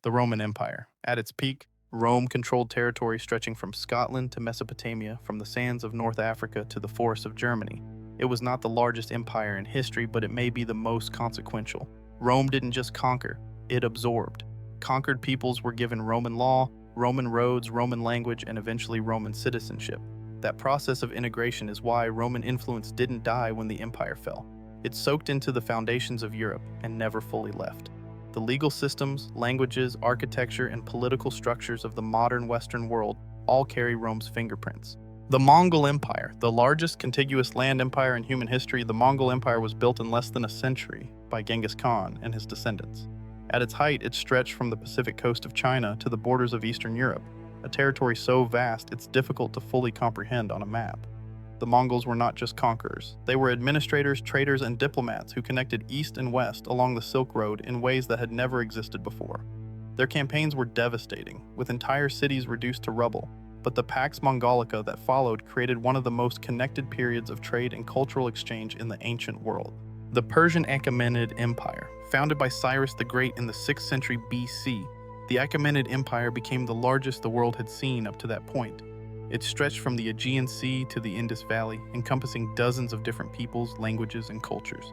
The Roman Empire. At its peak, Rome controlled territory stretching from Scotland to Mesopotamia, from the sands of North Africa to the forests of Germany. It was not the largest empire in history, but it may be the most consequential. Rome didn't just conquer, it absorbed. Conquered peoples were given Roman law, Roman roads, Roman language, and eventually Roman citizenship. That process of integration is why Roman influence didn't die when the empire fell. It soaked into the foundations of Europe and never fully left. The legal systems, languages, architecture, and political structures of the modern Western world all carry Rome's fingerprints. The Mongol Empire, the largest contiguous land empire in human history, the Mongol Empire was built in less than a century by Genghis Khan and his descendants. At its height, it stretched from the Pacific coast of China to the borders of Eastern Europe, a territory so vast it's difficult to fully comprehend on a map. The Mongols were not just conquerors. They were administrators, traders, and diplomats who connected east and west along the Silk Road in ways that had never existed before. Their campaigns were devastating, with entire cities reduced to rubble, but the Pax Mongolica that followed created one of the most connected periods of trade and cultural exchange in the ancient world. The Persian Achaemenid Empire, founded by Cyrus the Great in the 6th century BC, the Achaemenid Empire became the largest the world had seen up to that point. It stretched from the Aegean Sea to the Indus Valley, encompassing dozens of different peoples, languages, and cultures.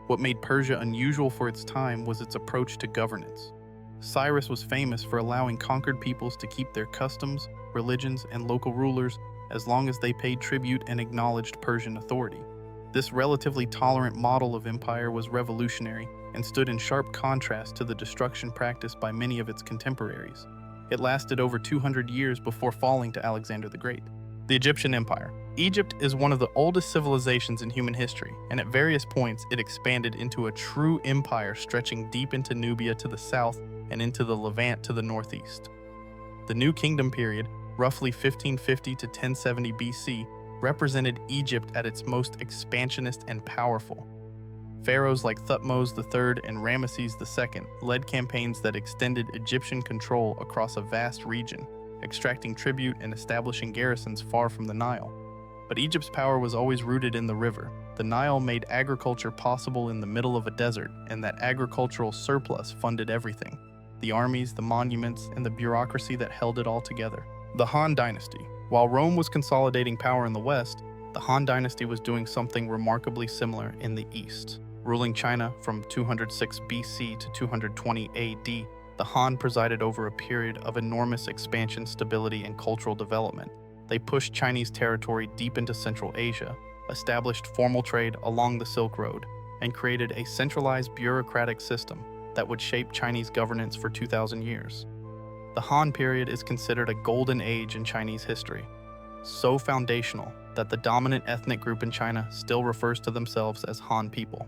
What made Persia unusual for its time was its approach to governance. Cyrus was famous for allowing conquered peoples to keep their customs, religions, and local rulers as long as they paid tribute and acknowledged Persian authority. This relatively tolerant model of empire was revolutionary and stood in sharp contrast to the destruction practiced by many of its contemporaries. It lasted over 200 years before falling to Alexander the Great. The Egyptian Empire. Egypt is one of the oldest civilizations in human history, and at various points it expanded into a true empire stretching deep into Nubia to the south and into the Levant to the northeast. The New Kingdom period, roughly 1550 to 1070 BC, represented Egypt at its most expansionist and powerful. Pharaohs like Thutmose III and Ramesses II led campaigns that extended Egyptian control across a vast region, extracting tribute and establishing garrisons far from the Nile. But Egypt's power was always rooted in the river. The Nile made agriculture possible in the middle of a desert, and that agricultural surplus funded everything: the armies, the monuments, and the bureaucracy that held it all together. The Han Dynasty. While Rome was consolidating power in the west, the Han Dynasty was doing something remarkably similar in the east. Ruling China from 206 BC to 220 AD, the Han presided over a period of enormous expansion, stability, and cultural development. They pushed Chinese territory deep into Central Asia, established formal trade along the Silk Road, and created a centralized bureaucratic system that would shape Chinese governance for 2,000 years. The Han period is considered a golden age in Chinese history, so foundational that the dominant ethnic group in China still refers to themselves as Han people.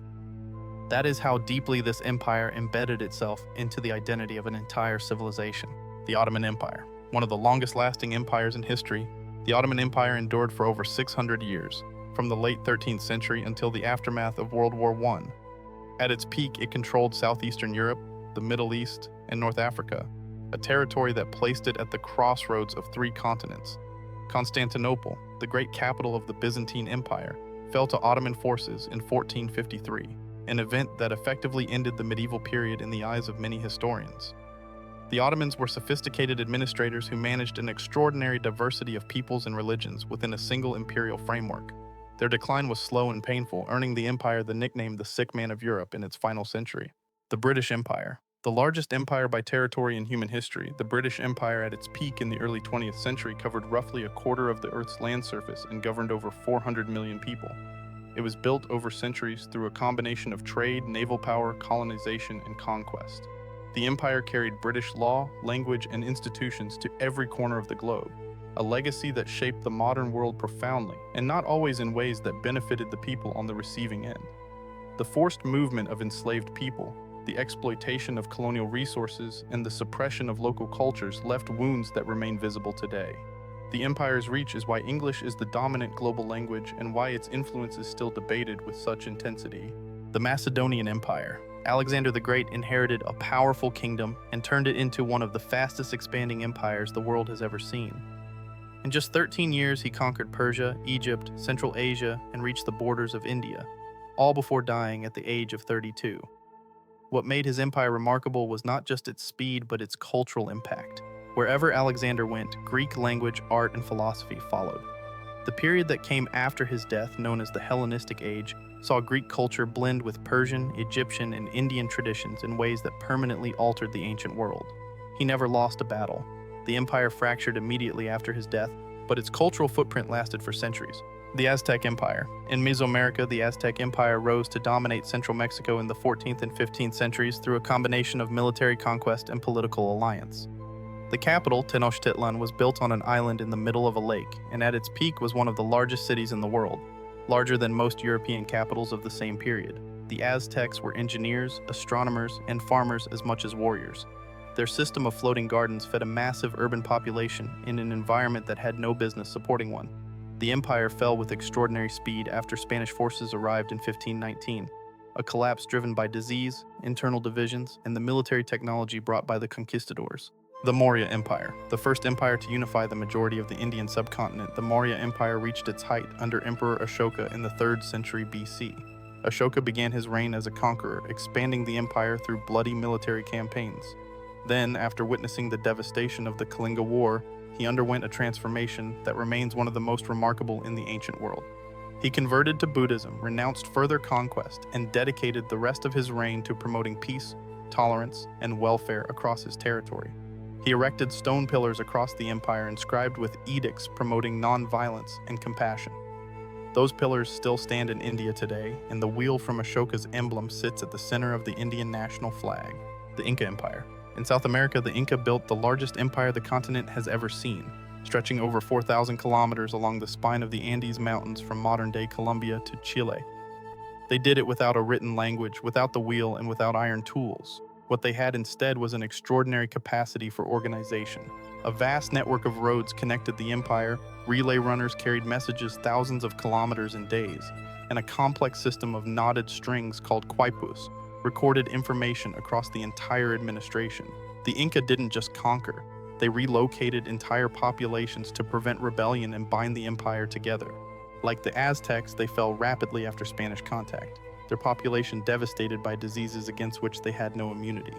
That is how deeply this empire embedded itself into the identity of an entire civilization. The Ottoman Empire. One of the longest-lasting empires in history, the Ottoman Empire endured for over 600 years, from the late 13th century until the aftermath of World War I. At its peak, it controlled southeastern Europe, the Middle East, and North Africa, a territory that placed it at the crossroads of 3 continents. Constantinople, the great capital of the Byzantine Empire, fell to Ottoman forces in 1453. An event that effectively ended the medieval period in the eyes of many historians. The Ottomans were sophisticated administrators who managed an extraordinary diversity of peoples and religions within a single imperial framework. Their decline was slow and painful, earning the empire the nickname the Sick Man of Europe in its final century. The British Empire. The largest empire by territory in human history, the British Empire at its peak in the early 20th century covered roughly a quarter of the Earth's land surface and governed over 400 million people. It was built over centuries through a combination of trade, naval power, colonization, and conquest. The empire carried British law, language, and institutions to every corner of the globe, a legacy that shaped the modern world profoundly, and not always in ways that benefited the people on the receiving end. The forced movement of enslaved people, the exploitation of colonial resources, and the suppression of local cultures left wounds that remain visible today. The empire's reach is why English is the dominant global language and why its influence is still debated with such intensity. The Macedonian Empire. Alexander the Great inherited a powerful kingdom and turned it into one of the fastest expanding empires the world has ever seen. In just 13 years, he conquered Persia, Egypt, Central Asia, and reached the borders of India, all before dying at the age of 32. What made his empire remarkable was not just its speed, but its cultural impact. Wherever Alexander went, Greek language, art, and philosophy followed. The period that came after his death, known as the Hellenistic Age, saw Greek culture blend with Persian, Egyptian, and Indian traditions in ways that permanently altered the ancient world. He never lost a battle. The empire fractured immediately after his death, but its cultural footprint lasted for centuries. The Aztec Empire. In Mesoamerica, the Aztec Empire rose to dominate central Mexico in the 14th and 15th centuries through a combination of military conquest and political alliance. The capital, Tenochtitlan, was built on an island in the middle of a lake, and at its peak was one of the largest cities in the world, larger than most European capitals of the same period. The Aztecs were engineers, astronomers, and farmers as much as warriors. Their system of floating gardens fed a massive urban population in an environment that had no business supporting one. The empire fell with extraordinary speed after Spanish forces arrived in 1519, a collapse driven by disease, internal divisions, and the military technology brought by the conquistadors. The Maurya Empire. The first empire to unify the majority of the Indian subcontinent, the Maurya Empire reached its height under Emperor Ashoka in the 3rd century BC. Ashoka began his reign as a conqueror, expanding the empire through bloody military campaigns. Then, after witnessing the devastation of the Kalinga War, he underwent a transformation that remains one of the most remarkable in the ancient world. He converted to Buddhism, renounced further conquest, and dedicated the rest of his reign to promoting peace, tolerance, and welfare across his territory. He erected stone pillars across the empire inscribed with edicts promoting non-violence and compassion. Those pillars still stand in India today, and the wheel from Ashoka's emblem sits at the center of the Indian national flag. The Inca Empire. In South America, the Inca built the largest empire the continent has ever seen, stretching over 4,000 kilometers along the spine of the Andes Mountains from modern-day Colombia to Chile. They did it without a written language, without the wheel, and without iron tools. What they had instead was an extraordinary capacity for organization. A vast network of roads connected the empire, relay runners carried messages thousands of kilometers in days, and a complex system of knotted strings called quipus recorded information across the entire administration. The Inca didn't just conquer, they relocated entire populations to prevent rebellion and bind the empire together. Like the Aztecs, they fell rapidly after Spanish contact, their population devastated by diseases against which they had no immunity.